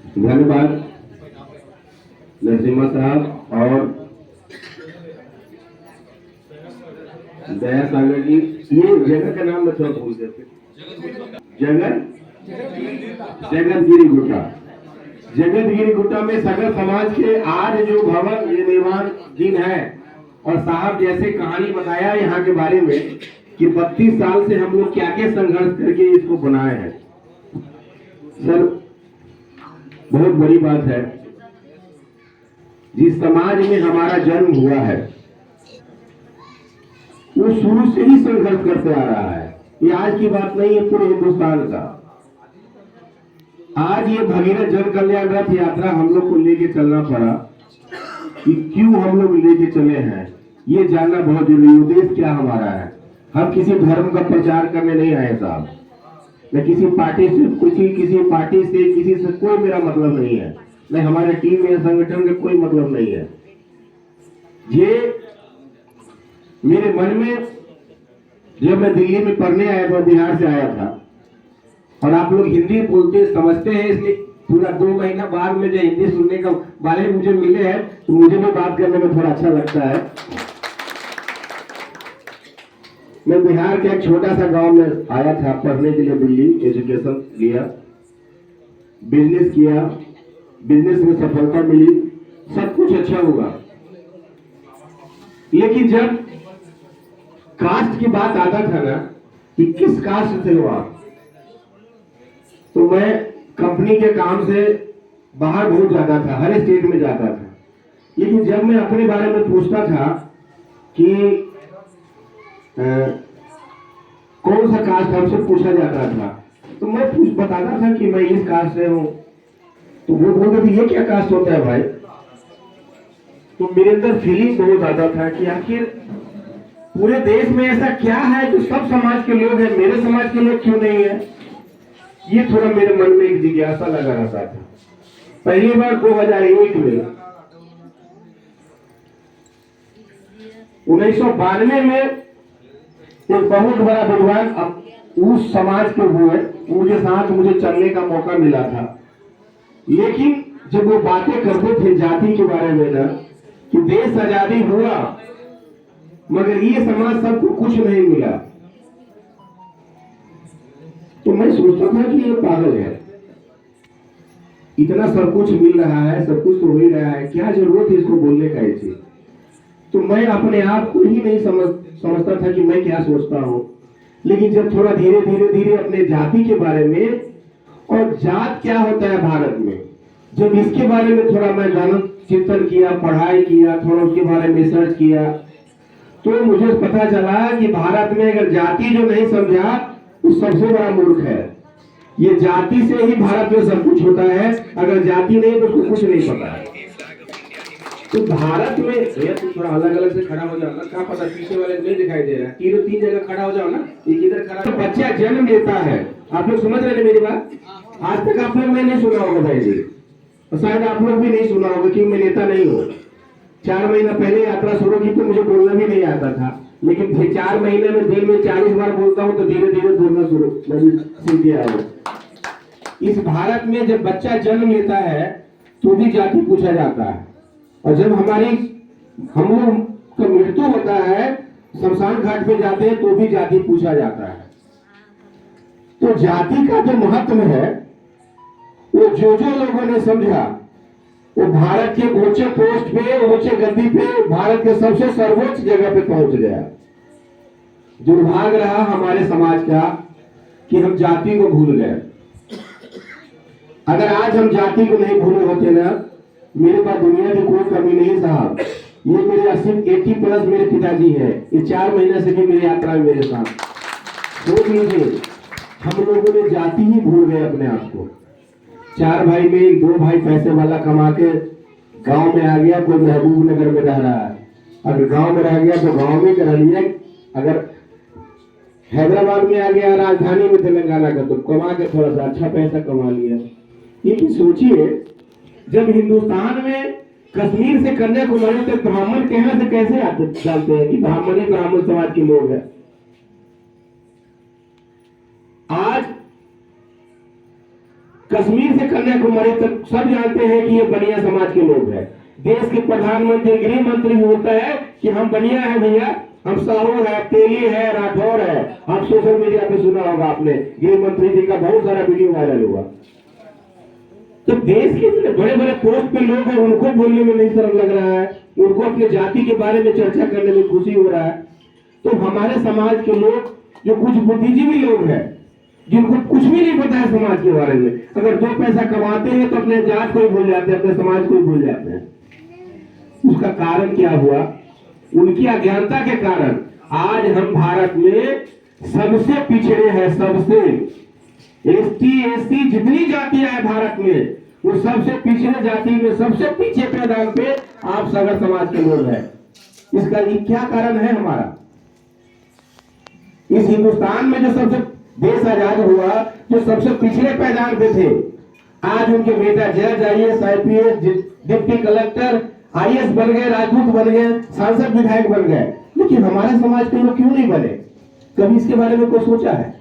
धन्यवाद नरसिम्हा साहब और दया सागर जी। ये जगह का नाम मैं थोड़ा भूल गया। जगतगिरी गुट्टा। जगतगिरी गुट्टा में सगर समाज के आज जो भवन निर्माण दिन है, और साहब जैसे कहानी बताया यहाँ के बारे में कि 32 साल से हम लोग क्या क्या संघर्ष करके इसको बनाए हैं। सर बहुत बड़ी बात है, जिस समाज में हमारा जन्म हुआ है वो शुरू से ही संघर्ष करते आ रहा है। ये आज की बात नहीं है, पूरे हिंदुस्तान का। आज ये भगीरथ जन कल्याण रथ यात्रा हम लोग को लेके चलना पड़ा कि क्यों हम लोग लेके चले हैं, ये जानना बहुत जरूरी है। उद्देश्य क्या हमारा है? हम किसी धर्म का प्रचार करने नहीं आए साहब, न किसी पार्टी से किसी से कोई मेरा मतलब नहीं है, न हमारे टीम या संगठन का कोई मतलब नहीं है। ये मेरे मन में जब मैं दिल्ली में पढ़ने आया था, बिहार से आया था, और आप लोग हिंदी बोलते समझते हैं, इसलिए पूरा 2 महीना बाद में जो हिंदी सुनने का वाले मुझे मिले हैं तो मुझे भी बात करने में थोड़ा अच्छा लगता है। मैं बिहार के एक छोटा सा गांव में आया था पढ़ने के लिए, दिल्ली एजुकेशन लिया, बिजनेस किया, बिजनेस में सफलता मिली, सब कुछ अच्छा हुआ। लेकिन जब कास्ट की बात आता था ना कि किस कास्ट से हो आप, तो मैं कंपनी के काम से बाहर बहुत जाता था, हर स्टेट में जाता था। लेकिन जब मैं अपने बारे में पूछता था कि कौन सा कास्ट हमसे पूछा जाता था, तो मैं बताता था कि मैं इस कास्ट से हूं, तो वो बोलते थे ये क्या कास्ट होता है भाई। तो मेरे अंदर फीलिंग बहुत आता था कि आखिर पूरे देश में ऐसा क्या है जो सब समाज के लोग हैं, मेरे समाज के लोग क्यों नहीं है। ये थोड़ा मेरे मन में एक जिज्ञासा लगा रहता था। पहली बार 2001 में 1992 में एक बहुत बड़ा विद्वान उस समाज के हुए, उनके साथ मुझे चलने का मौका मिला था। लेकिन जब वो बातें करते थे जाति के बारे में ना, कि देश आजादी हुआ मगर ये समाज सबको कुछ नहीं मिला, तो मैं सोचता था कि ये पागल है, इतना सब कुछ मिल रहा है, सब कुछ तो हो ही रहा है, क्या जरूरत है इसको बोलने का ऐसे। तो मैं अपने आप को ही नहीं समझता था कि मैं क्या सोचता हूँ। लेकिन जब थोड़ा धीरे धीरे अपने जाति के बारे में और जात क्या होता है भारत में, जब इसके बारे में थोड़ा मैं जानन चिंतन किया, पढ़ाई किया, थोड़ा उसके बारे में रिसर्च किया, तो मुझे पता चला कि भारत में अगर जाति जो नहीं समझा वो सबसे बड़ा मूर्ख है। ये जाति से ही भारत में सब कुछ होता है, अगर जाति नहीं तो उसको कुछ नहीं पता है। तो भारत में तो थोड़ा अलग अलग से खड़ा हो जाओ ना, क्या पता पीछे वाले नहीं दिखाई दे रहा है, तीन जगह खड़ा हो जाओ ना, एक इधर खड़ा। तो बच्चा जन्म लेता है, आप लोग समझ रहे हैं मेरी बात? आज तक आप लोग नहीं सुना होगा भाई जी, और शायद आप लोग भी नहीं सुना होगा कि मैं नेता नहीं हूँ। 4 महीना पहले यात्रा शुरू की तो मुझे बोलना भी नहीं आता था, लेकिन 4 महीने में दिन में 40 बार बोलता हूँ, तो धीरे धीरे बोलना शुरू सीख गया हूँ। इस भारत में जब बच्चा जन्म लेता है तो भी जाति पूछा जाता है, और जब हम लोग का मृत्यु होता है, शमशान घाट पे जाते हैं तो भी जाति पूछा जाता है। तो जाति का जो महत्व है वो जो लोगों ने समझा, वो भारत के ऊंचे पोस्ट पे, ऊंचे गद्दी पे, भारत के सबसे सर्वोच्च जगह पे पहुंच गया। दुर्भाग्य रहा हमारे समाज का कि हम जाति को भूल गए। अगर आज हम जाति को नहीं भूले होते ना, मेरे पास दुनिया की कोई कमी नहीं साहब। ये मेरे 80+ मेरे पिताजी है, ये 4 महीने से भी मेरी यात्रा में मेरे साथ। सोच लीजिए, हम लोगों ने जाति ही भूल गए अपने आप को। 4 भाई में 2 भाई पैसे वाला कमा के गांव में आ गया, कोई महबूब नगर में रह रहा है। अगर गांव में रह गया तो गांव में रह लिया, अगर हैदराबाद में आ गया, राजधानी में तेलंगाना का, तो कमा के थोड़ा सा अच्छा पैसा कमा लिया। लेकिन सोचिए, जब हिंदुस्तान में कश्मीर से कन्याकुमारी तक ब्राह्मण कहने से कैसे आते जानते हैं कि ब्राह्मण ही ब्राह्मण समाज के लोग हैं। आज कश्मीर से कन्याकुमारी तक सब जानते हैं कि ये बनिया समाज के लोग हैं। देश के प्रधानमंत्री गृह मंत्री होता है कि हम बनिया है भैया, हम साहू है, तेली है, राठौर है। आप सोशल मीडिया पे सुना होगा आपने, गृह मंत्री जी का बहुत सारा वीडियो वायरल हुआ। तो देश के इतने बड़े बड़े पोस्ट पे लोग हैं, उनको बोलने में नहीं शर्म लग रहा है, उनको अपने जाति के बारे में चर्चा करने में खुशी हो रहा है। तो हमारे समाज के लोग जो कुछ बुद्धिजीवी लोग हैं, जिनको कुछ भी नहीं पता है समाज के बारे में, अगर दो पैसा कमाते हैं तो अपने जात को ही भूल जाते हैं, अपने समाज को ही भूल जाते हैं। उसका कारण क्या हुआ? उनकी अज्ञानता के कारण आज हम भारत में सबसे पिछड़े हैं। सबसे एसटी एससी जितनी जातियां हैं भारत में, वो सबसे पिछड़े जाति में सबसे पीछे पैदान पे आप सगर समाज के लोग हैं। इसका ये क्या कारण है? हमारा इस हिंदुस्तान में जो सबसे देश आजाद हुआ, जो सबसे पिछड़े पैदान पे थे, आज उनके बेटा जज, IAS, IPS, deputy collector, IAS बन गए, राजदूत बन गए, सांसद विधायक बन गए। लेकिन हमारे समाज के लोग क्यों नहीं बने? कभी इसके बारे में कोई सोचा है?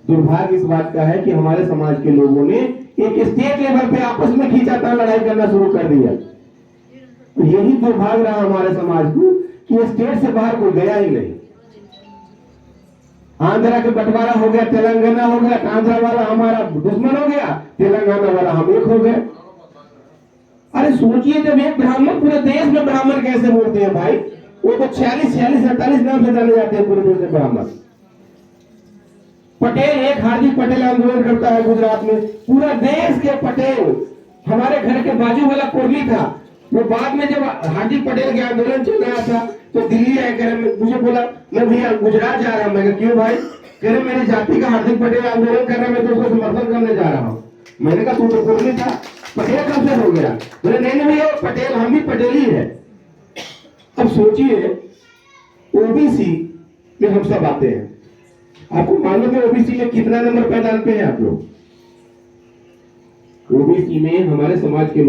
दुर्भाग्य इस बात का है कि हमारे समाज के लोगों ने एक स्टेट लेवल पे आपस में खींचातान लड़ाई करना शुरू कर दिया। तो यही दुर्भाग्य रहा हमारे समाज को कि स्टेट से बाहर कोई गया ही नहीं। आंध्रा के बंटवारा हो गया, तेलंगाना हो गया, आंध्रा वाला हमारा दुश्मन हो गया, तेलंगाना वाला हम एक हो गए। अरे सोचिए, जब एक ब्राह्मण पूरे देश में ब्राह्मण कैसे बोलते हैं भाई? वो तो 46, 48 नाम से जाने जाते हैं पूरे देश में ब्राह्मण। पटेल, एक हार्दिक पटेल आंदोलन करता है गुजरात में, पूरा देश के पटेल। हमारे घर के बाजू वाला कोरली था, वो बाद में जब हार्दिक पटेल के आंदोलन चल रहा था तो दिल्ली आकर मुझे बोला, मैं भैया गुजरात जा रहा हूँ। मैं क्यों भाई? कह रहे मेरी जाति का हार्दिक पटेल आंदोलन कर रहा है, मैं तो उसको समर्थन करने जा रहा हूँ। मैंने कहा तू तो कोरली था, पटेल कब से हो गया? बोले नहीं भैया पटेल, हम भी पटेल ही है। अब सोचिए, ओबीसी में हम सब आते हैं। आपको मालूम है ओबीसी में कितना नंबर पैदान पे है आप लोग? ओबीसी में हमारे समाज के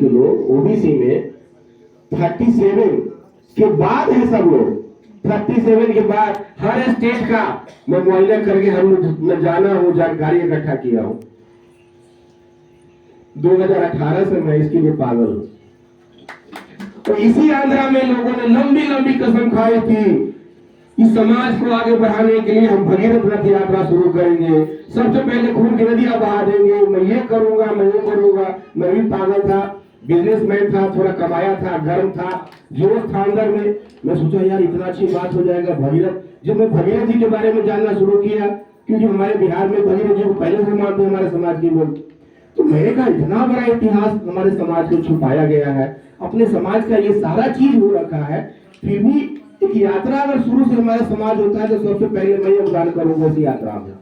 लोग ओबीसी में 37 के बाद है सब लोग। 37 के बाद हर स्टेट का मैं मुआयना करके हम लोग जाना हूं, जानकारी इकट्ठा किया हूं। 2018 से मैं इसके लिए पागल हूं। तो इसी आंध्रा में लोगों ने लंबी लंबी कसम खाई थी, इस समाज को आगे बढ़ाने के लिए हम भगीरथ रथ यात्रा शुरू करेंगे, सबसे पहले खून की नदियां बहा देंगे, मैं ये करूंगा, मैं ये करूंगा। मैं भी पागल था, बिजनेसमैन था, थोड़ा कमाया था, गर्म था, जोश था अंदर में। मैं सोचा यार इतना अच्छी बात हो जाएगा भगीरथ। जब मैं भगीरथ जी के बारे में जानना शुरू किया, क्योंकि हमारे बिहार में भगीरथ जी को पहले से मानते हैं हमारे समाज के लोग, तो मैंने कहा इतना बड़ा इतिहास हमारे समाज को छुपाया गया है, अपने समाज का ये सारा चीज हो रखा है, फिर भी एक यात्रा अगर शुरू से हमारा समाज होता है तो सबसे पहले मैं योगदान करूंगा इस यात्रा में।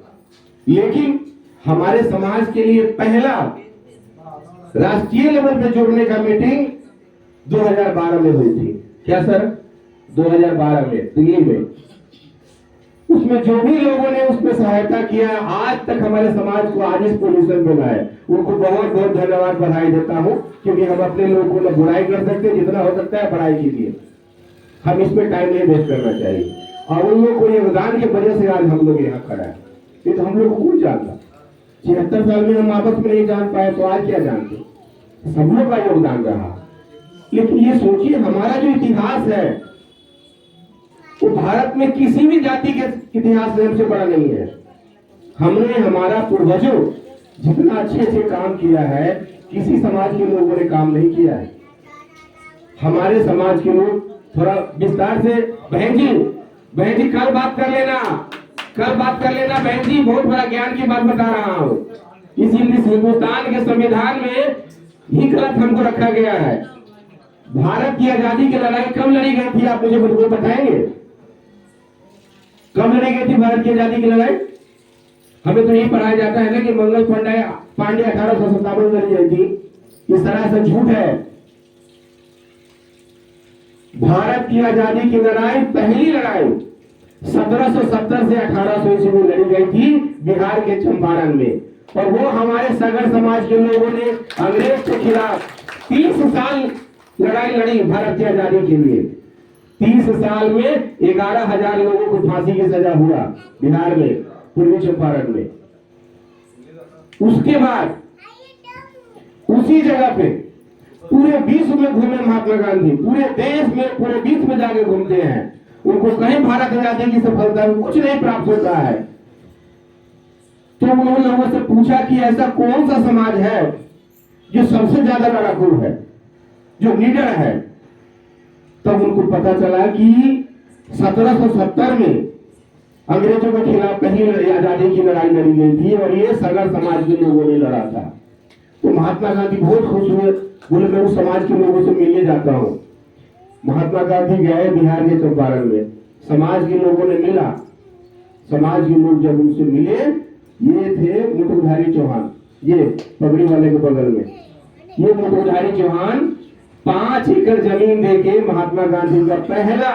लेकिन हमारे समाज के लिए पहला राष्ट्रीय लेवल पे जोड़ने का मीटिंग 2012 में हुई थी। क्या सर? 2012 में दिल्ली में। उसमें जो भी लोगों ने उसमें सहायता किया, आज तक हमारे समाज को आज इस पोजीशन में लाए, उनको बहुत बहुत धन्यवाद, बधाई देता हूं। क्योंकि हम अपने लोगों को बुराई कर सकते हैं, जितना हो सकता है बड़ाई कीजिए, हम इसमें टाइम नहीं वेस्ट करना चाहिए। और उन लोगों को योगदान की वजह से आज हम लोग यहाँ खड़ा है। ये तो हम लोग को कौन जानता? 76 साल में हम आपस में नहीं जान पाए, तो आज क्या जानते? सब लोग का योगदान रहा। लेकिन ये सोचिए, हमारा जो इतिहास है वो भारत में किसी भी जाति के इतिहास में हमसे बड़ा नहीं है। हमने, हमारा पूर्वजों जितना अच्छे से काम किया है, किसी समाज के लोगों ने काम नहीं किया है। हमारे समाज के लोग थोड़ा विस्तार से, बहन जी कल बात कर लेना बहन जी, बहुत बड़ा ज्ञान की बात बता रहा हूँ। इस हिंदुस्तान के संविधान में ही गलत हमको रखा गया है। भारत की आजादी की लड़ाई कब लड़ी गई थी, आप मुझे बताएंगे? कब लड़ी गई थी भारत की आजादी की लड़ाई? हमें तो यही पढ़ाया जाता है ना कि मंगल पांडे 1857 में लड़ी गई थी। इस तरह से झूठ है। भारत की आजादी की लड़ाई, पहली लड़ाई 1770 से 1800 ईस्वी में लड़ी गई थी बिहार के चंपारण में। और वो हमारे सगर समाज के लोगों ने अंग्रेज के खिलाफ 30 साल लड़ाई लड़ी भारत की आजादी के लिए। 30 साल में 11,000 लोगों को फांसी की सजा हुआ बिहार में। पूर्वी चंपारण में। उसके बाद उसी जगह पे पूरे विश्व में घूमे महात्मा गांधी, पूरे देश में पूरे विश्व में जाके घूमते हैं। उनको कहीं भारत आजादी की सफलता में कुछ नहीं प्राप्त होता है। तो उन्होंने लोगों से पूछा कि ऐसा कौन सा समाज है जो सबसे ज्यादा लड़ाकू है, जो लीडर है। तब उनको पता चला कि 1770 में अंग्रेजों के खिलाफ कहीं आजादी की लड़ाई लड़ी गई थी और ये सगर समाज के लोगों ने लड़ा था। तो महात्मा गांधी बहुत खुश हुए, बोले मैं उस समाज के लोगों से मिलने जाता हूँ। महात्मा गांधी गए बिहार के चंपारण में, समाज के लोगों ने मिला। समाज के लोग जब उनसे मिले, ये थे मुकुटधारी चौहान, ये पगड़ी वाले के बगल में, ये मुकुटधारी चौहान 5 एकड़ जमीन देके महात्मा गांधी का पहला,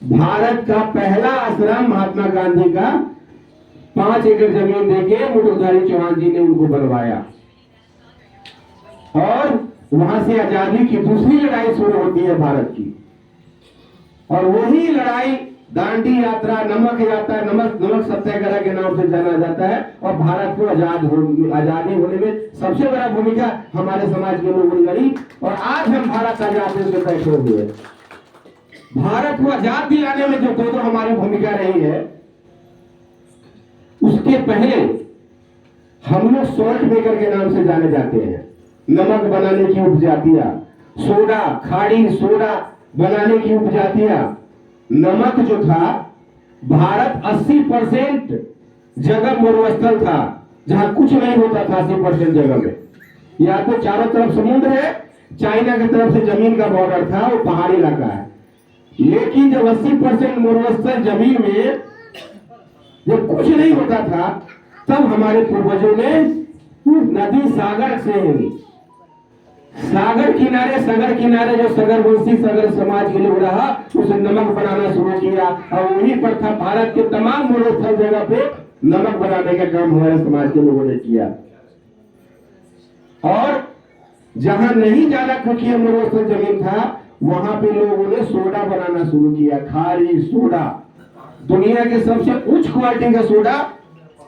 भारत का पहला आश्रम महात्मा गांधी का 5 एकड़ जमीन देके मुकुटधारी चौहान जी ने उनको बनवाया। और वहां से आजादी की दूसरी लड़ाई शुरू होती है भारत की। और वही लड़ाई दांडी यात्रा, नमक यात्रा, नमक सत्याग्रह के नाम से जाना जाता है। और भारत को आजादी होने में सबसे बड़ा भूमिका हमारे समाज के लोगों ने करी। और आज हम भारत आजादी से बैठे हुए, भारत को आजाद दिलाने में जो दो हमारी भूमिका रही है, उसके पहले हम लोग सॉल्ट मेकर के नाम से जाने जाते हैं। नमक बनाने की उपजातियां, सोडा, खाड़ी सोडा बनाने की उपजातियां। नमक जो था, भारत 80% जगह मरुस्थल था, जहां कुछ नहीं होता था। 80% जगह में या तो चारों तरफ समुद्र है, चाइना की तरफ से जमीन का बॉर्डर था, वो पहाड़ी इलाका है। लेकिन जब 80% मरुस्थल जमीन में जब कुछ नहीं होता था, तब हमारे पूर्वजों ने नदी सागर से, सागर किनारे जो सगरवंशी सगर समाज के लोग रहा, उसे नमक बनाना शुरू किया। और वहीं पर था भारत के तमाम मरुस्थल जगह पे नमक बनाने का काम हमारे समाज के लोगों ने किया। और जहां नहीं ज्यादा क्योंकि मरुस्थल जमीन था, वहां पे लोगों ने सोडा बनाना शुरू किया, खारी सोडा। दुनिया के सबसे उच्च क्वालिटी का सोडा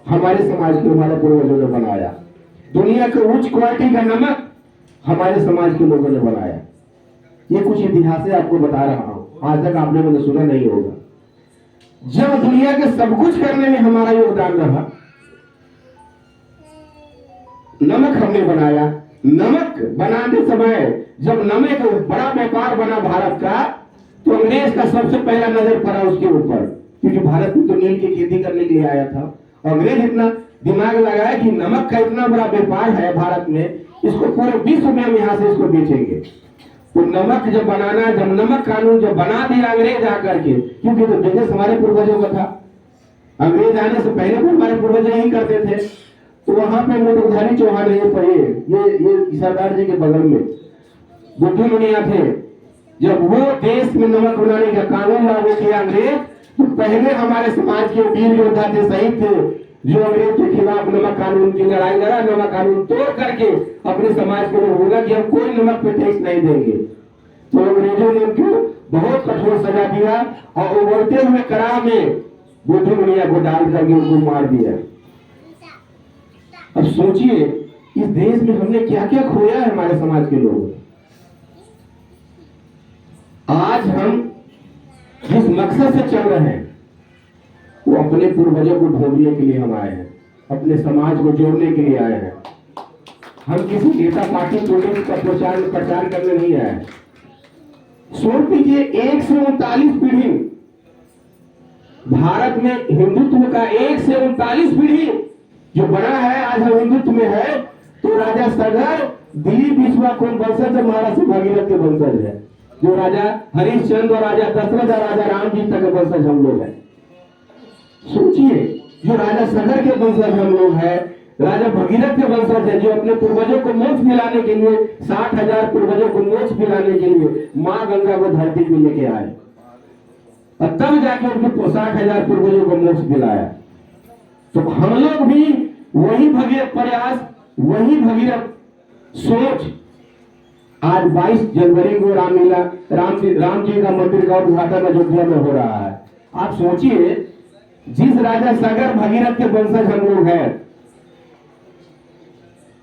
हमारे समाज के, हमारे पूर्वजों ने बनाया। दुनिया के उच्च क्वालिटी का नमक हमारे समाज के लोगों ने बनाया। ये कुछ इतिहास से आपको बता रहा हूं, आज तक आपने मुझे सुना नहीं होगा। जब दुनिया के सब कुछ करने में हमारा योगदान रहा, नमक हमने बनाया। नमक बनाते समय जब नमक बड़ा व्यापार बना भारत का, तो अंग्रेज का सबसे पहला नजर पड़ा उसके ऊपर, क्योंकि भारत में तो नील की खेती करने के लिए आया था। अंग्रेज इतना दिमाग लगाया कि नमक का इतना बड़ा व्यापार है भारत में, इसको पूरे विश्व में हम यहाँ से इसको बेचेंगे। तो नमक जब बनाना, जब नमक कानून जब बना दिया अंग्रेज आकर के, क्योंकि तो बिजनेस हमारे पूर्वजों का था, अंग्रेज आने से पहले भी हमारे पूर्वज यही करते थे। तो वहां पे मुकुटधारी चौहान ये सरदार जी के बगल में बुद्धू मुनिया थे। जब वो देश में नमक बनाने का कानून लागू किया अंग्रेज, तो पहले हमारे समाज के वीर योद्धा थे, शहीद थे, जो अंग्रेज के खिलाफ नमक कानून की लड़ाई लड़ा, नमक कानून तोड़ करके अपने समाज को बोला कि हम कोई नमक पे टैक्स नहीं देंगे। तो अंग्रेजों ने उनको बहुत कठोर सजा दिया और उबलते हुए कड़ा में बुद्धू मुनिया को डाल करके उनको मार दिया। अब सोचिए, इस देश में हमने क्या क्या खोया है हमारे समाज के लोग। आज हम जिस मकसद से चल रहे हैं, वो अपने पूर्वजों को ढूंढने के लिए हम आए हैं, अपने समाज को जोड़ने के लिए आए हैं। हम किसी नेता पार्टी पॉलिटिक्स का प्रचार करने नहीं आए हैं। सोच लीजिए, 139 पीढ़ी भारत में हिंदुत्व का, 139 पीढ़ी जो बना है, आज हम हिंदुत्व में है। तो राजा सगर दिलीप विश्वा कौन वंशज है? महाराष्ट्र भागीरथ के वंशज है। जो राजा हरिश्चंद्र और राजा दशरथ और राजा राम जी तक के वंशज हम लोग हैं। सोचिए, जो राजा सगर के वंशज हम लोग हैं, राजा भगीरथ के वंशज है, जो अपने पूर्वजों को मोक्ष दिलाने के लिए 60,000 पूर्वजों को मोक्ष दिलाने के लिए मां गंगा को धरती पे लेके आए और तब जाके उनको 60,000 पूर्वजों को मोक्ष दिलाया। तो हम लोग भी वही भगीरथ प्रयास, वही भगीरथ सोच। आज 22 जनवरी को रामलीला, राम जी का मंदिर का उद्घाटन अयोध्या में हो रहा है। आप सोचिए, जिस राजा सागर भगीरथ के वंशज हम लोग हैं,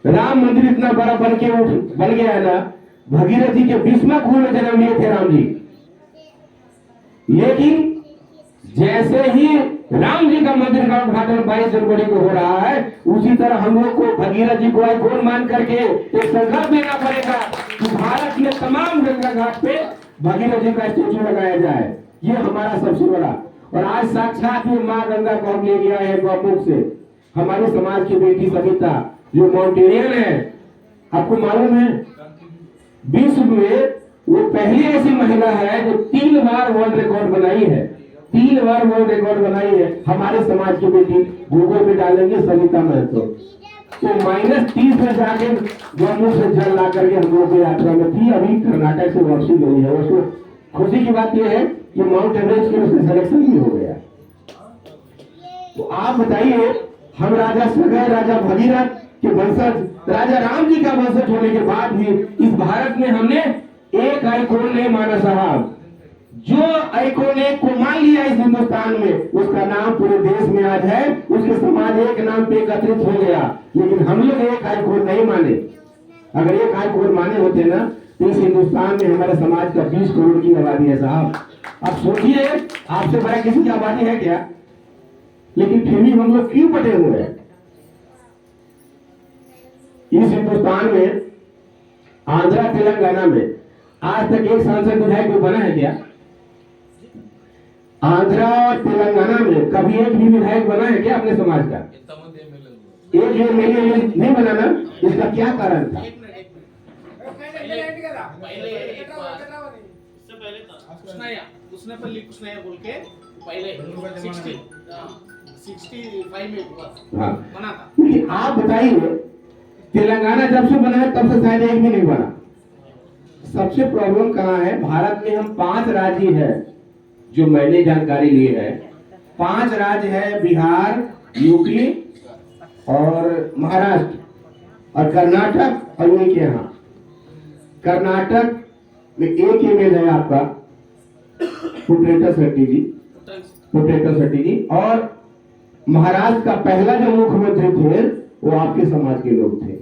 राम मंदिर इतना बड़ा बन गया है ना, भगीरथ जी के 20वां कुएं में जन्म लिए थे राम जी। लेकिन जैसे ही राम जी का मंदिर का उद्घाटन 22 जनवरी को हो रहा है, उसी तरह हम लोग को भगीरथ जी को आइकॉन मान करके एक संकल्प लेना पड़ेगा कि भारत में तमाम गंगा घाट पे भगीरथ जी का स्टेचू लगाया जाए। ये हमारा सबसे बड़ा, और आज साक्षात ये माँ गंगा को हम ले गया है गौमुख से। हमारे समाज की बेटी सविता जो माउंटेनियन है, आपको मालूम है विश्व में वो पहली ऐसी महिला है जो 3 बार वर्ल्ड रिकॉर्ड बनाई है, 3 बार वर्ल्ड रिकॉर्ड बनाई है। हमारे समाज की बेटी, गूगल पे डालेंगे सविता महतो, तो -30 में जाके गौमुख से जल ला करके हम लोग यात्रा में थी, अभी कर्नाटक से वापसी गई है। उसको खुशी की बात यह है कि माउंट एवरेस्ट के उसका सिलेक्शन भी हो गया। तो आप बताइए, हम राजा सागर, राजा भगीरथ के वंशज, राजा राम जी का वंशज होने के बाद भी इस भारत में हमने एक आइकॉन नहीं माना साहब। जो आइकॉन एक को मान लिया इस हिंदुस्तान में, उसका नाम पूरे देश में आज है, उसके समाज एक नाम पे एकत्रित हो गया। लेकिन हम लोग एक आइकॉन नहीं माने। अगर एक आइकॉन माने होते ना, तो इस हिंदुस्तान में हमारे समाज का 20 करोड़ की आबादी है साहब। अब सोचिए, आपसे बड़ा किसी की आबादी है क्या? लेकिन फिर भी हम लोग क्यों बटे हुए हैं? इस हिंदुस्तान में आंध्रा तेलंगाना में आज तक एक सांसद विधायक कोई बना है क्या? आंध्रा और तेलंगाना में कभी एक भी विधायक बना है क्या अपने समाज का? एक भी एमएलए नहीं बना ना? इसका क्या कारण था? उसने बोल के पहले 65 में बना था। लेकिन आप बताइए, तेलंगाना जब से बना है तब से शायद एक भी नहीं बना। सबसे प्रॉब्लम कहाँ है? भारत में हम 5 राज्य है जो मैंने जानकारी ली है। 5 राज्य है, बिहार, यूपी और महाराष्ट्र और कर्नाटक, और उनके यहाँ कर्नाटक में एक इमेज है आपका पुट्रेटा शेट्टी जी, और महाराष्ट्र का पहला जो मुख्यमंत्री थे वो आपके समाज के लोग थे।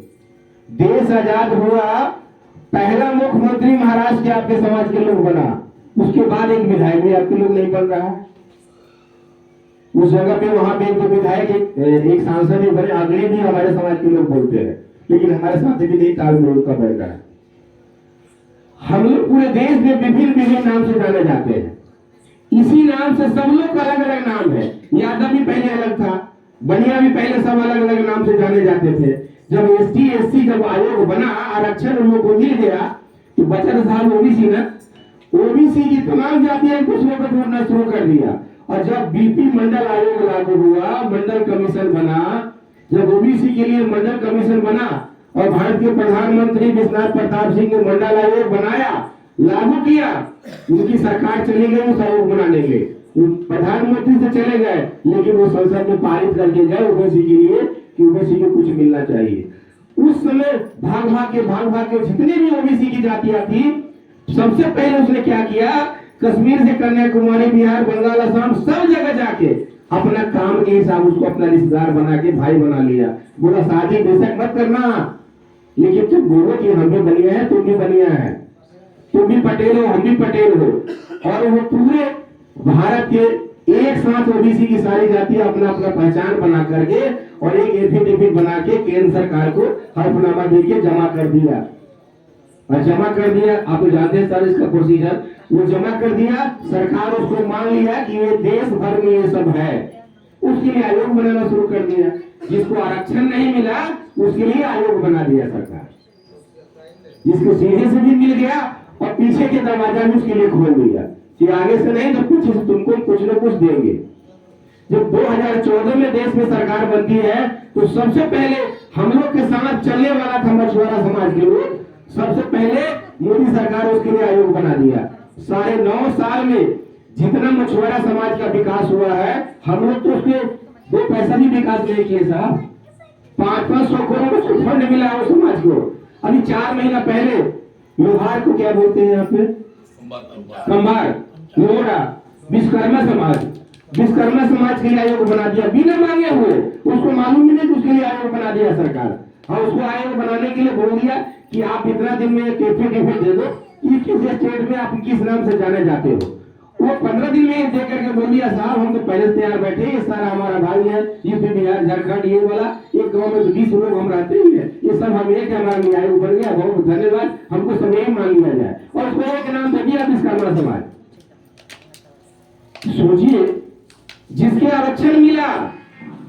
देश आजाद हुआ, पहला मुख्यमंत्री महाराष्ट्र के आपके समाज के लोग बना। उसके बाद एक विधायक भी आपके लोग नहीं बन रहा है। उस जगह पे वहां पे एक विधायक, एक सांसद भी बने, अगले भी हमारे समाज के लोग बोलते हैं, लेकिन हमारे साथ भी नहीं तालमेल का बैठ रहा है। हम लोग पूरे देश में विभिन्न नाम से जाने जाते हैं। इसी नाम से सब लोग का अलग अलग नाम है। यादव भी पहले अलग था, बनिया भी पहले, सब अलग अलग नाम से जाने जाते थे। जब एसटी एससी जब आयोग बना, आरक्षण उन लोग को मिल गया, तो बचा साहब ओबीसी ना, ओबीसी की तमाम जातियां दूसरों को जोड़ना शुरू कर दिया। और जब बीपी मंडल आयोग लागू हुआ, मंडल कमीशन बना, जब ओबीसी के लिए मंडल कमीशन बना और भारत के प्रधानमंत्री विश्वनाथ प्रताप सिंह ने मंडल आयोग बनाया, लागू किया, उनकी सरकार चली गई उस आयोग बनाने के लिए। प्रधानमंत्री से चले गए, लेकिन वो संसद में पारित करके गए ओबीसी के लिए कि ओबीसी को कुछ मिलना चाहिए। उस समय भाग भाग के जितने भी ओबीसी की जातियां थी, सबसे पहले उसने क्या किया, कश्मीर से कन्याकुमारी, बिहार, बंगाल, असम, सब जगह जाके अपना काम के हिसाब उसको अपना रिश्तेदार बना के भाई बना लिया। बोला शादी बेशक मत करना, लेकिन तुम बोलो कि हम भी बनिया है, तुम भी बनिया है, तुम भी पटेल हो, हम भी पटेल हो। और वो पूरे भारत के एक साथ ओबीसी की सारी जातियां अपना अपना पहचान बना करके और एक एफिडेविट बना के केंद्र सरकार को हल्फनामा देके जमा कर दिया। और जमा कर दिया, आप तो जानते हैं सर इसका प्रोसीजर, वो जमा कर दिया, सरकार उसको मान लिया कि ये देश भर में ये सब है, उसके लिए आयोग बनाना शुरू कर दिया। जिसको आरक्षण नहीं मिला उसके लिए आयोग बना दिया सरकार, जिसको सीधे से भी मिल गया और पीछे के दरवाजा भी उसके लिए खोल दिया कि आगे से नहीं तो पीछे से तुमको कुछ न कुछ देंगे। जब 2014 में देश में सरकार बनती है, तो सबसे पहले हम लोग के साथ चलने वाला था मछुआरा समाज के लोग, सबसे पहले मोदी सरकार उसके लिए आयोग बना दिया। 9.5 साल में जितना मछुआरा समाज का विकास हुआ है, हम लोग तो उसके 2 पैसा भी विकास नहीं किए साहब। 500 करोड़ उसको फंड मिला है उस समाज को। अभी 4 महीना पहले लोहार को क्या बोलते हैं यहाँ पे, कंबार, लोहरा, विश्वकर्मा समाज, विश्वकर्मा समाज के लिए आयोग बना दिया बिना मांगे हुए, उसको मालूम ही नहीं कि उसके लिए आयोग बना दिया सरकार। और उसको आयोग बनाने के लिए बोल दिया कि आप इतना दिन में कैफे दे दो कि किस स्टेट में आप किस नाम से जाने जाते हो। वो 15 दिन में दे करके बोल दिया साहब हम तो पहले से तैयार बैठे, ये सारा हमारा भाई है, यूपी बिहार झारखंड ये वाला, एक गांव में तो 20 लोग हम रहते ही है, ये सब हम एक है, हमारा लिए आयोग बन गया, बहुत धन्यवाद, हमको सब यही मान लिया जाए। और उसको एक नाम दे दिया विश्वकर्मा समाज। सोचिए, जिसके आरक्षण मिला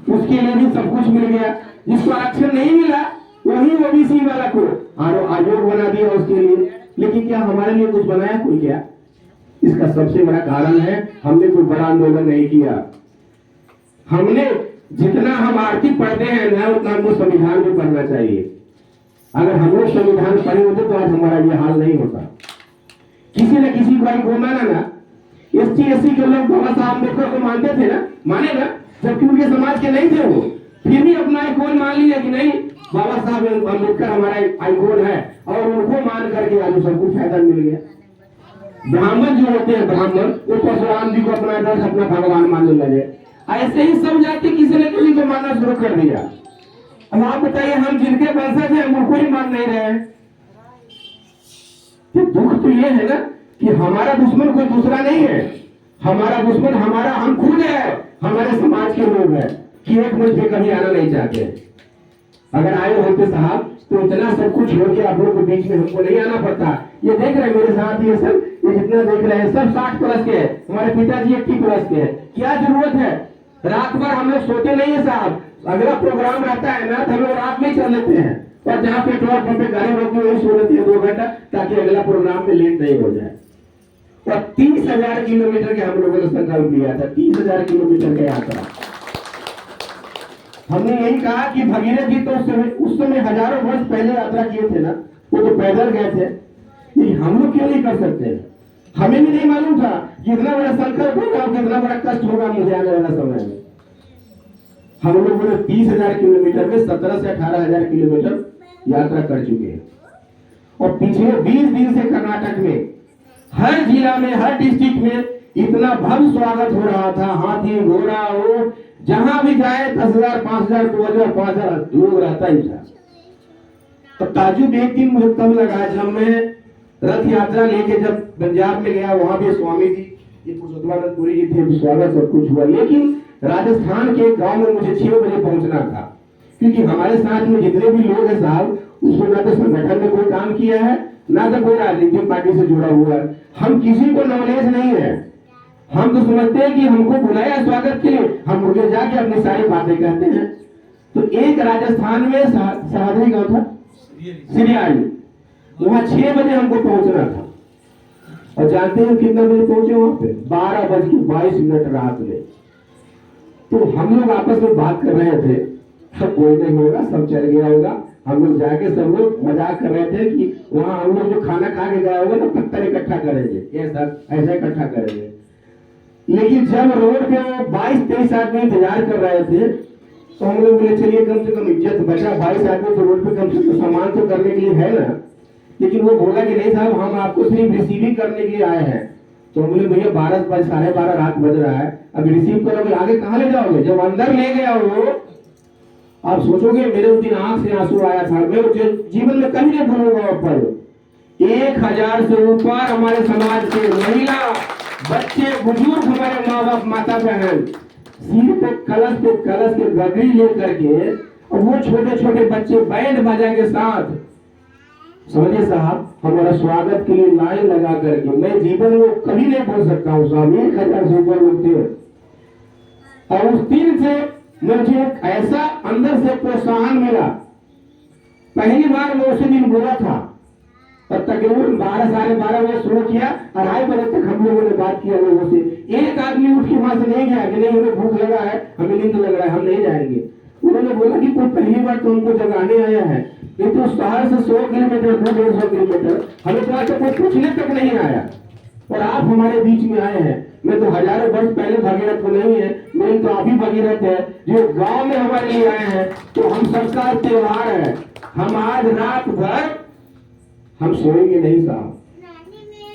उसके लिए भी सब कुछ मिल गया, जिसको आरक्षण नहीं मिला वही ओबीसी वाला को आयोग बना दिया उसके लिए। लेकिन क्या हमारे लिए कुछ बनाया कोई? क्या इसका सबसे बड़ा कारण है हमने कोई बड़ा आंदोलन नहीं किया। हमने जितना हम आर्थिक पढ़ते हैं ना उतना हमको संविधान भी पढ़ना चाहिए। अगर हम लोग संविधान पढ़े होते तो आज हमारा ये हाल नहीं होता। किसी न किसी को माना ना, ST/SC के लोग बाबा साहब अम्बेडकर को मानते थे ना, माने ना, जबकि उनके समाज के नहीं थे वो, फिर भी अपना आइकॉन मान लिया कि नहीं बाबा साहब अम्बेडकर हमारा आइकॉन है, और उनको मान करके आज सबको फायदा मिल गया। ब्राह्मण जो होते हैं ब्राह्मण, वो परशुराम जी को अपना आदर्श अपना भगवान मानने लगे। ऐसे ही सब जाति किसी न किसी को मानना शुरू कर दिया। अब आप बताइए, हम जिनके वंशज हैं उनको ही मान नहीं रहे हैं। दुख तो ये है ना कि हमारा दुश्मन कोई दूसरा नहीं है, हमारा दुश्मन हमारा हम खुद है, हमारे समाज के लोग हैं कि एक मंच पे कभी आना नहीं चाहते। अगर आए होते साहब तो इतना सब कुछ हो के आप लोग के बीच में हमको नहीं आना पड़ता। ये देख रहे हैं मेरे साथ, ये सब ये जितना देख रहे हैं सब 60 प्लस के हैं, हमारे पिताजी 80 प्लस के हैं। क्या जरूरत है? रात भर हम लोग सोते नहीं है साहब, अगला प्रोग्राम रहता है ना तो हम लोग रात में चल लेते हैं, और जहाँ पेट्रोल पंप पे गाड़ी रोकी वही सो लेते हैं 2 घंटा, ताकि अगला प्रोग्राम में लेट नहीं हो जाए। और 30,000 किलोमीटर के हम लोगों ने संकल्प लिया था, 30,000 किलोमीटर का यात्रा। हमने यही कहा कि भगीरथ जी तो उस समय हजारों वर्ष पहले यात्रा किए थे ना, वो तो पैदल गए थे, लेकिन हम लोग क्यों नहीं कर सकते? हमें भी नहीं मालूम था कि इतना बड़ा संकल्प होगा और कितना बड़ा कष्ट होगा मुझे आने वाला समय में। हम लोगों ने 30,000 किलोमीटर में 17 से 18,000 किलोमीटर यात्रा कर चुके हैं। और पिछले 20 दिन से कर्नाटक में हर जिला में, हर डिस्ट्रिक्ट में इतना भव्य स्वागत हो रहा था, हाथी घोड़ा हो, जहां भी जाए 10,000 5,000 2,000 5,000 लोग रहता ही था। तो ताजुब एक दिन मुझे तब लगा जब मैं रथ यात्रा लेके जब पंजाब में गया, वहां भी स्वामी जी ये पुरुषोत्तमानंदपुरी जी थे, स्वागत सब कुछ हुआ। लेकिन राजस्थान के गांव में मुझे 6 बजे पहुंचना था, क्योंकि हमारे साथ में जितने भी लोग हैं साहब, उसको ना तो संगठन में कोई काम किया है, ना तो कोई राजनीतिक पार्टी से जुड़ा हुआ है, हम किसी को नॉलेज नहीं है। हम तो समझते हैं कि हमको बुलाया स्वागत के लिए, हम उनके जाके अपनी सारी बातें कहते हैं। तो एक राजस्थान में साधरी गांव था, सिरियाली, वहां 6 बजे हमको पहुंचना था। और जानते हैं कितना बजे पहुंचे वहां पे? 12:22 रात में। तो हम लोग आपस में बात कर रहे थे, सब कोई नहीं होगा, सब चल गया होगा। हम लोग जाके सब लोग मजाक कर रहे थे कि वहां हम लोग जो खाना खा के गए होगा ना, पत्थर इकट्ठा करेंगे, ऐसा इकट्ठा करेंगे। लेकिन जब रोड पे 22-23 आदमी इंतजार कर रहे थे, तो हम लोग बोले चलिए कम से कम इज्जत बचा, 22 आदमी तो रोड पे कम से कम सामान तो करने के लिए है ना। लेकिन वो बोला कि नहीं साहब, हम आपको सिर्फ रिसीविंग करने के लिए आए हैं। तो हम बोले भैया 12-12:30 रात बज रहा है, अब रिसीव करोगे आगे कहाँ ले जाओगे? जब अंदर ले गया वो, आप सोचोगे मेरे उस दिन आंख से आंसू आया था, मैं जीवन में कभी नहीं भूलूंगा। पर 1000 से ऊपर हमारे समाज के महिला, बच्चे, बुजुर्ग, हमारे माँ बाप, माता बहन सिर पे कलश के गगरी लेकर के, और वो छोटे छोटे बच्चे बैंड बाजा के साथ, समझिए साहब, हमारा स्वागत के लिए लाइन लगा करके, मैं जीवन में कभी नहीं बोल सकता हूँ साहब, 1000 से ऊपर लोग थे। और उस दिन से मुझे ऐसा अंदर से प्रोत्साहन मिला। पहली बार मैं उसी दिन बोला था, और तकरीबन 12-12:30 बजे शुरू किया, 2:30 बजे तक हम लोगों ने बात किया लोगों से। एक आदमी उठ के वहां से नहीं गया कि नहीं हमें भूख लगा है, हमें नींद लग रहा है, हम नहीं जाएंगे। उन्होंने बोला कि कोई पहली बार तो उनको जगाने आया है, नहीं तो शहर से 100 किलोमीटर 150 किलोमीटर, हमें तो आज कोई पूछने तक नहीं आया, और आप हमारे बीच में आए हैं। मैं तो हजारों वर्ष पहले भगीरथ को नहीं है, मेरी तो आप ही भगीरथ है जो गांव में हमारे लिए आए हैं। तो हम सबका त्योहार है। हम आज रात भर हम सोएंगे नहीं साहब,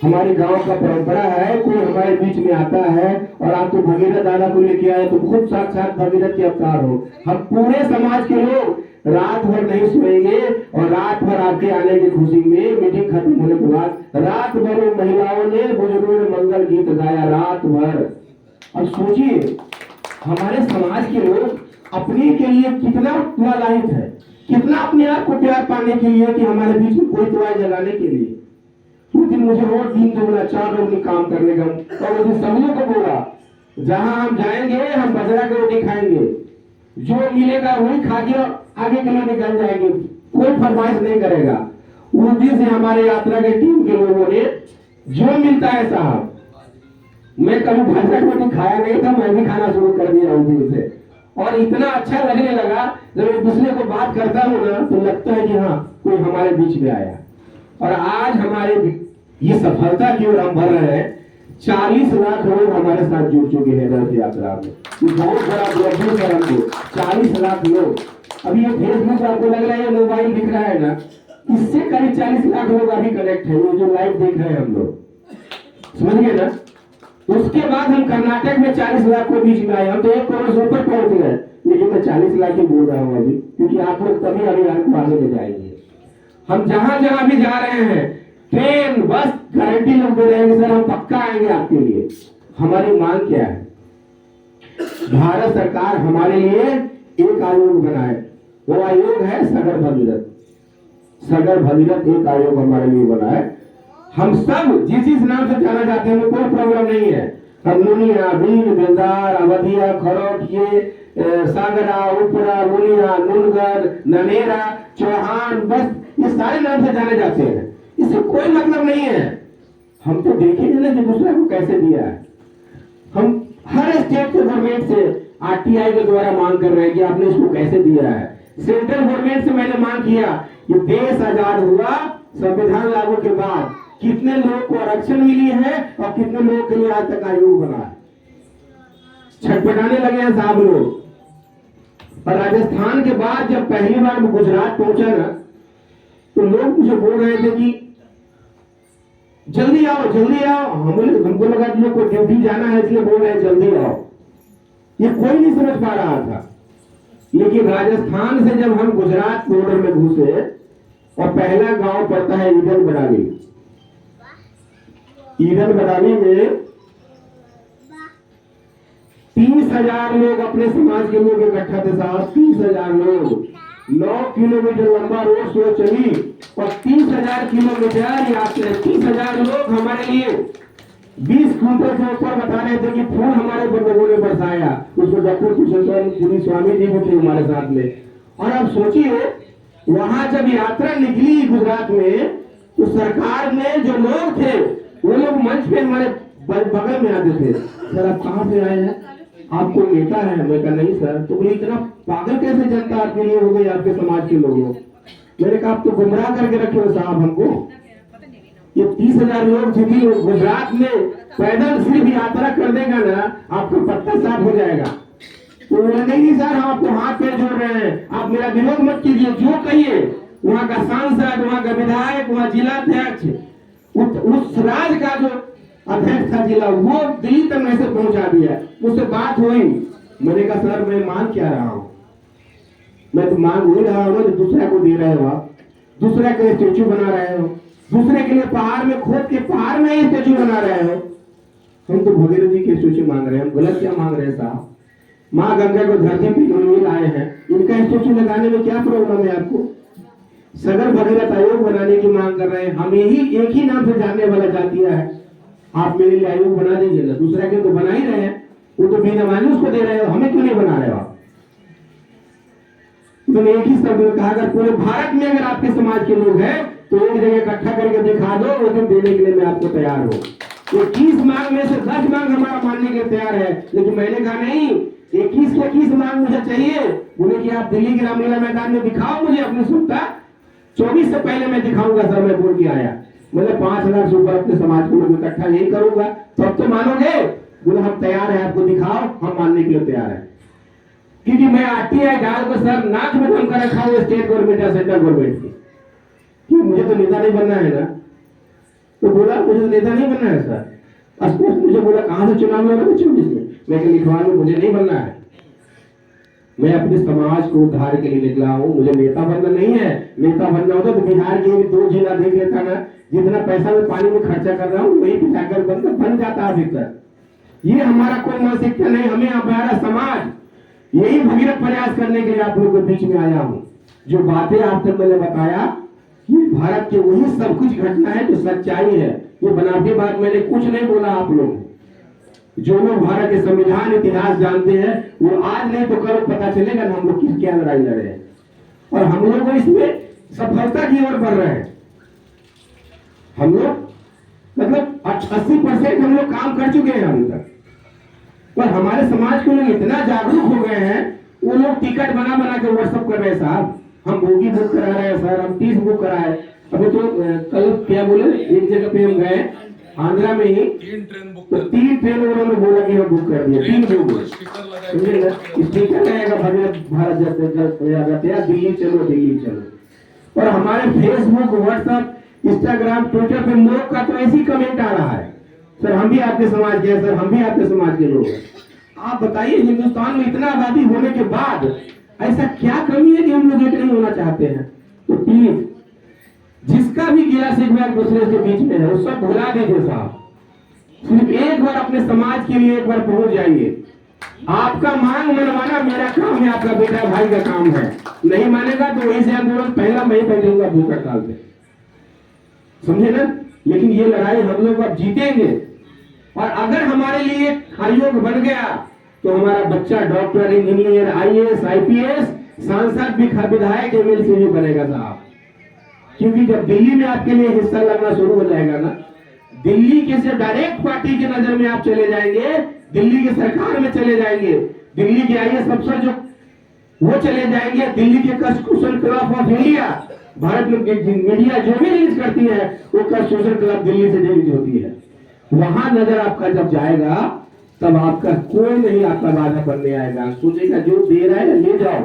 हमारे गांव का परंपरा है, कोई हमारे बीच में आता है और आप तो भगीरथ दादा को लेके आए तो खुद साक्षात भगीरथ के अवतार हो। हम पूरे समाज के लोग रात भर नहीं सोएंगे और रात भर आपके आने की खुशी में मीटिंग खत्म होने के बाद रात भर वो महिलाओं ने बुजुर्गों ने मंगल गीत गाया रात भर। अब सोचिए हमारे समाज के लोग अपने के लिए कितना लालायित है, कितना अपने आप को प्यार पाने के लिए कि हमारे बीच में कोई दवाई जगाने के लिए। उस दिन मुझे रोज 3 2 4 रोटी काम करने का और उस दिन सभी को बोला जहां हम जाएंगे हम बाजरा की रोटी खाएंगे, जो मिलेगा वही खा के आगे के लिए निकल जाएंगे, कोई फरमाइश नहीं करेगा। उस दिन से हमारे यात्रा के टीम के लोगों ने जो मिलता है साहब, मैं कभी बाजरा की रोटी खाया नहीं था, मैं भी खाना शुरू कर दिया उस दिन से और इतना अच्छा लगने लगा। जब एक दूसरे को बात करता हूँ ना तो लगता है कि हाँ कोई हमारे बीच में आया। और आज हमारे ये सफलता की ओर हम बढ़ रहे हैं। 40 लाख लोग हमारे साथ जुड़ चुके हैं रथ यात्रा में, ये बहुत बड़ा ग्रेजुएट है हमको। 40 लाख लोग, अभी ये फेसबुक आपको लग रहा है, ये मोबाइल दिख रहा है ना, इससे करीब 40 लाख लोग अभी कनेक्ट है, ये जो लाइव देख रहे हैं हम लोग, समझ गए ना। उसके बाद हम कर्नाटक में 40 लाख को बीच में आए, हम तो 1 करोड़ से ऊपर पहुंच गए, लेकिन मैं 40 लाख ही बोल रहा हूँ अभी, क्योंकि आप लोग तभी अभी आपको आगे ले जाएंगे। हम जहां जहां भी जा रहे हैं, ट्रेन बस गारंटी लोग दे रहे हैं कि सर हम पक्का आएंगे आपके लिए। हमारी मांग क्या है? भारत सरकार हमारे लिए एक आयोग बनाए, वो आयोग है सागर भगीरथ। सागर भगीरथ एक आयोग हमारे लिए बनाए। हम सब जिस नाम से जाना जाते हैं कोई प्रॉब्लम नहीं है। हम नुनिया, बीन, बेलदार, अवधिया, खरोट, ये सागरा, उपरा, मुनिया, नुनगर, ननेरा, चौहान, बस ये सारे नाम से जाने जाते हैं। इससे कोई मतलब नहीं है। हम तो देखेंगे ना कि दूसरा को कैसे दिया है। हम हर स्टेट के गवर्नमेंट से आरटीआई के द्वारा मांग कर रहे हैं कि आपने इसको कैसे दिया है। सेंट्रल गवर्नमेंट से मैंने मांग किया कि देश आजाद हुआ संविधान लागू के बाद कितने लोग को आरक्षण मिली है और कितने लोगों के लिए आज तक आयोग बना है। छटपटाने लगे हैं साहब लोग। और राजस्थान के बाद जब पहली बार मैं गुजरात पहुंचा ना तो लोग मुझे बोल रहे थे कि जल्दी आओ जल्दी आओ। हमको लगा कि लोग को ड्यूटी जाना है इसलिए बोल रहे हैं जल्दी आओ। ये कोई नहीं समझ पा रहा था। लेकिन राजस्थान से जब हम गुजरात बॉर्डर में घुसे और पहला गांव पड़ता है ईडन बडाली। ईडन बडाली में 30,000 लोग अपने समाज के लोग इकट्ठा थे साहब। 30,000 लोग 9 किलोमीटर लंबा रोड शो चली और 30,000 किलोमीटर यात्रा। 30,000 लोग हमारे लिए 20 क्विंटल से ऊपर बता रहे थे कि फूल हमारे लोगों ने बरसाया। उसमें डॉक्टर कुशल पुरी स्वामी जी भी थे हमारे साथ में। और अब सोचिए वहां जब यात्रा निकली गुजरात में तो सरकार में जो लोग थे वो लोग मंच पे हमारे बगल में आते थे। सर आप कहाँ से आए हैं? आपको नेता है? मैं कहा नहीं सर। तो बोले इतना पागल कैसे जनता आपके लिए हो गई आपके समाज के लोगों? मैंने कहा आप तो गुमराह करके रखे हो साहब हमको। ये 30,000 लोग जितनी गुजरात में पैदल सिर्फ यात्रा कर देगा ना आपका पत्ता साफ हो जाएगा। तो नहीं सर हम आपको हाथ पैर जोड़ रहे हैं, आप मेरा विरोध मत कीजिए, जो कहिए। वहाँ का सांसद, वहाँ का विधायक, वहाँ जिला अध्यक्ष, उस राज्य का जो अध्यक्ष था जिला, वो दिल्ली तक मैसेज पहुंचा दिया। उससे बात हुई। मैंने कहा सर मैं मांग क्या रहा हूँ? मैं तो मांग वही रहा हूँ जो दूसरे को दे रहे हो आप। दूसरे के स्टेचू बना रहे हो, दूसरे के लिए पहाड़ में खोद के पहाड़ में ही स्टेचू बना रहे हो। हम तो भगीरथ जी के स्टेचू मांग रहे हैं। हम गलत क्या मांग रहे हैं साहब? माँ गंगा को धरती पे लाए हैं, इनका स्टेचू लगाने में क्या प्रॉब्लम है आपको? सागर भगीरथ आयोग बनाने की मांग कर रहे हैं। हम यही एक ही नाम से जानने वाला जातिया है। आप मेरे लिए आयोग बना दीजिए ना। दूसरा के तो बना ही रहे हैं, वो तो बिना माने उसको दे रहे हो, हमें क्यों नहीं बना रहे हो आप? मैंने एक ही शब्द में कहा अगर पूरे भारत में अगर आपके समाज के लोग हैं तो एक जगह इकट्ठा करके दिखा दो, वो दिन देने के लिए मैं आपको तैयार हूँ। 21 मांग में से 10 मांग हमारा मानने के लिए तैयार है। लेकिन मैंने कहा नहीं, 21 के 21 मांग मुझे चाहिए। बोले कि आप दिल्ली के रामलीला मैदान में दिखाओ मुझे अपनी क्षमता। 24 से पहले मैं दिखाऊंगा सर, मैं बोल के आया। मतलब 5,000 से ऊपर अपने समाज को लोग इकट्ठा नहीं करूंगा तब तो मानोगे। बोले हम तैयार है, आपको दिखाओ, हम मानने के लिए तैयार है। क्योंकि मैं आरटीआई डाल को सर नाक में दम कर रखा हूँ स्टेट गवर्नमेंट या सेंट्रल गवर्नमेंट की, मुझे तो नेता नहीं बनना है ना। तो बोला मुझे तो नेता नहीं बनना है सर। स्पष्ट मुझे बोला कहाँ से चुनाव लड़ा 24 में। मैं कहा लिखवान में मुझे नहीं बनना है, मैं अपने समाज को उद्धार के लिए निकला हूँ, मुझे नेता बनना नहीं है। नेता बनना होता तो बिहार के भी 2 जिला देख लेता ना, जितना पैसा मैं पानी में खर्चा कर रहा हूँ वही पे जाकर बन जाता अभी तक। ये हमारा कोई मानसिकता नहीं, हमें हमारा समाज यही भगीरथ प्रयास करने के लिए आप लोगों के बीच में आया हूँ। जो बातें आप तक मैंने बताया ये भारत के वही सब कुछ घटना है जो सच्चाई है, ये बनावटी बात मैंने कुछ नहीं बोला। आप लोग जो लोग भारत के संविधान इतिहास जानते हैं वो आज नहीं तो कल पता चलेगा ना हम लोग किस क्या लड़ाई लड़े हैं, और हम लोग इसमें सफलता की ओर बढ़ रहे हैं। हम लोग मतलब 80% हम लोग काम कर चुके हैं अभी तक, पर हमारे समाज के लोग इतना जागरूक हो गए हैं, वो लोग टिकट बना बना के व्हाट्सअप कर रहे हैं साहब, हम बोगी बुक करा रहे हैं सर, हम 30 बुक कराए। अभी तो कल क्या बोले एक जगह पे हम गए आंध्रा में ही 3 ट्रेन बुक, तो 3 ट्रेन उन्होंने बोला कि हम बुक कर दिए, 3 बुक स्पीकर रहेगा भारत यातायात दिल्ली चलो दिल्ली चलो। और हमारे फेसबुक व्हाट्सएप इंस्टाग्राम ट्विटर पे लोग का तो ऐसी कमेंट आ रहा है सर हम भी आपके समाज के हैं, सर हम भी आपके समाज के लोग हैं। आप बताइए हिंदुस्तान में इतना आबादी होने के बाद ऐसा क्या कमी है कि हम लोग एक नहीं होना चाहते हैं। तो प्लीज जिसका भी गिला शिकवा एक दूसरे के बीच में है वो सब भुला दीजिए साहब, सिर्फ एक बार अपने समाज के लिए एक बार पहुंच जाइए। आपका मांग मनवाना मेरा काम है, आपका बेटा भाई का काम है, नहीं मानेगा तो वही से आंदोलन पहला मैं ही बैठूंगा भूख हड़ताल पे, समझे ना। लेकिन ये लड़ाई हम लोग अब जीतेंगे, और अगर हमारे लिए आयोग बन गया तो हमारा बच्चा डॉक्टर इंजीनियर IAS IPS सांसद भी विधायक MLC भी बनेगा साहब। क्योंकि जब दिल्ली में आपके लिए हिस्सा लगना शुरू हो जाएगा ना, दिल्ली के से डायरेक्ट पार्टी की नजर में आप चले जाएंगे, दिल्ली की सरकार में चले जाएंगे, दिल्ली के IAS अफसर जो वो चले जाएंगे, दिल्ली के constitution club of India, Bharat में मीडिया जो भी रिलीज करती है वो कॉन्स्टिट्यूशन क्लब दिल्ली से रिलीज होती है, वहां नजर आपका जब जाएगा तब आपका कोई नहीं आपका बाधा बनने आएगा, सोचेगा जो दे रहा है ले जाओ।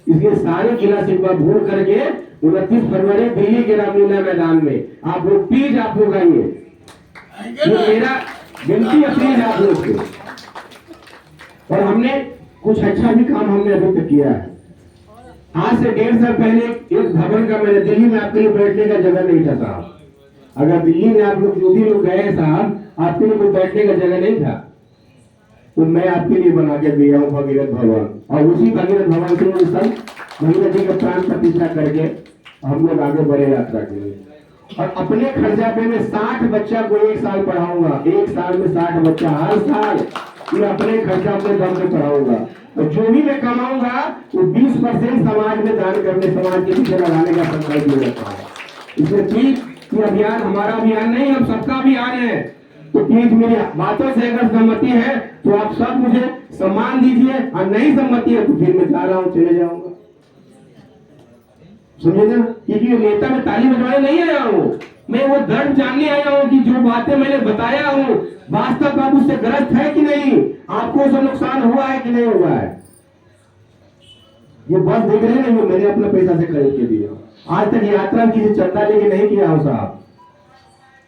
इसलिए सारे गिला शिकवा भूल करके 29 फरवरी दिल्ली के रामलीला मैदान में आप लोग प्लीज आप लोग आइए, ये मेरा विनती अपील है आप लोग से। और हमने कुछ अच्छा भी काम हमने अभी तक किया है। आज से 1.5 साल पहले एक भवन का मैंने दिल्ली में आपके लिए बैठने का जगह नहीं था साहब, अगर दिल्ली में आप लोग जो भी लोग गए साहब आपके लिए कोई बैठने का जगह नहीं था, तो मैं आपके लिए बना के दिया हूँ भगीरथ भवन, और उसी भगीरथ भवन से सब भगीरथ जी का प्राण प्रतिष्ठा करके हम लोग आगे बढ़े यात्रा के लिए। और अपने खर्चा पे मैं 60 बच्चा को 1 साल पढ़ाऊंगा, 1 साल में 60 बच्चा, हर साल मैं अपने खर्चा अपने दम से पढ़ाऊंगा, और जो भी मैं कमाऊंगा वो 20% समाज में दान करने, समाज के पीछे लगाने का संकल्प ले रखा है। इसलिए प्लीज ये अभियान हमारा अभियान नहीं, हम सबका अभियान है। तो प्लीज मेरी बातों से अगर सहमति है तो आप सब मुझे सम्मान दीजिए, और नहीं सहमति है तो फिर मैं जा रहा हूँ, चले जाऊंगा, समझे ना। क्योंकि नेता में ताली बजवाने नहीं आया हूँ, मैं वो दर्द जानने आया हूँ कि जो बातें मैंने बताया हूँ वास्तव आप उससे ग्रस्त है कि नहीं, आपको उससे नुकसान हुआ है कि नहीं हुआ है। ये बस देख रहे हैं ना, मैंने अपना पैसा से खरीद के दिया, आज तक यात्रा किसी चंदा लेके नहीं किया हूँ साहब,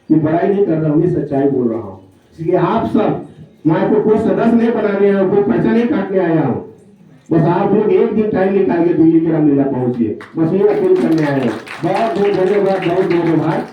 ये बड़ाई नहीं कर रहा हूँ, ये सच्चाई बोल रहा हूँ। इसलिए आप सब, मैं आपको कोई सदस्य नहीं बनाने आया हूँ, कोई पर्चा नहीं काटने आया हूँ, बस आप लोग एक दिन टाइम निकाल के दिल्ली की रामलीला पहुंचिए, बस ये अपील करने आए हैं। बहुत बहुत धन्यवाद, बहुत बहुत आभार।